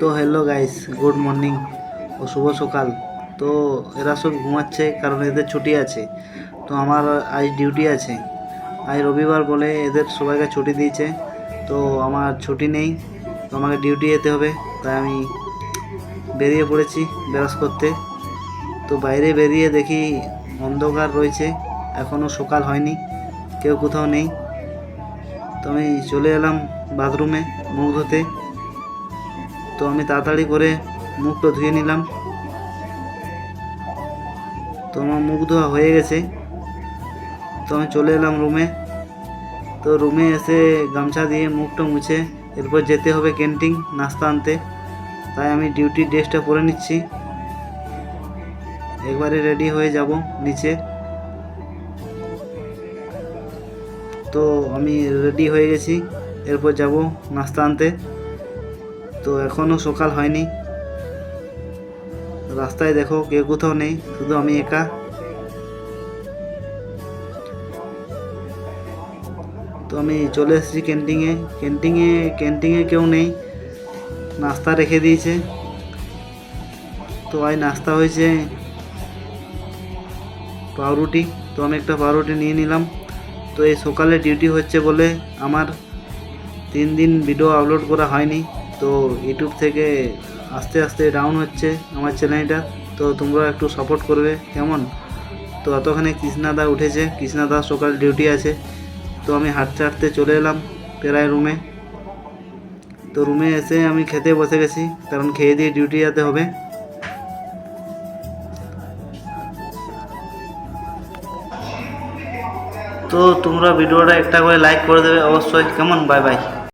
তো hello guys, good morning ও শুভ সকাল। তো এরা সব ঘুমাচ্ছে কারণ এদের ছুটি আছে। তো আমার আজ ডিউটি আছে। আজ রবিবার বলে এদের সবাইকে ছুটি দিয়েছে। তো আমার ছুটি নেই, তো আমাকে ডিউটি যেতে হবে। তাই আমি বেরিয়ে পড়েছি ব্রাশ করতে। তো বাইরে বেরিয়ে দেখি অন্ধকার রয়েছে, এখনও সকাল হয়নি, কেউ কোথাও নেই। তো আমি চলে এলাম বাথরুমে মুখ ধুতে। তো আমি তাড়াতাড়ি করে মুখটা ধুয়ে নিলাম। তো আমার মুখ ধোয়া হয়ে গেছে। তো আমি চলে এলাম রুমে। তো রুমে এসে গামছা দিয়ে মুখটা মুছে এরপর যেতে হবে ক্যান্টিন নাস্তা আনতে। তাই আমি ডিউটি ড্রেসটা পরে নিচ্ছি, একবারে রেডি হয়ে যাব নিচে। তো আমি রেডি হয়ে গেছি, এরপর যাব নাস্তা আনতে। তো এখনও সকাল হয়নি। রাস্তায় দেখো কেউ কোথাও নেই, শুধু আমি একা। তো আমি চলে এসেছি ক্যান্টিনে কেউ নেই, নাস্তা রেখে দিয়েছে। তো আজ নাস্তা হয়েছে পাউরুটি। তো আমি একটা পাউরুটি নিয়ে নিলাম। তো এই সকালে ডিউটি হচ্ছে বলে আমার 3 দিন ভিডিও আপলোড করা হয়নি। তো ইউটিউব থেকে আস্তে আস্তে ডাউন হচ্ছে আমার চ্যানেলটা। তো তোমরা একটু সাপোর্ট করবে কেমন। তো অতখানে কৃষ্ণাদা উঠেছে, কৃষ্ণাদা সকাল ডিউটি আছে। তো আমি হাঁটতে হাঁটতে চলে এলাম প্রায় রুমে। তো রুমে এসে আমি খেতে বসে গেছি, কারণ খেয়ে দিয়ে ডিউটি যেতে হবে। তো তোমরা ভিডিওটা একটা করে লাইক করে দেবে অবশ্যই, কেমন। Bye bye.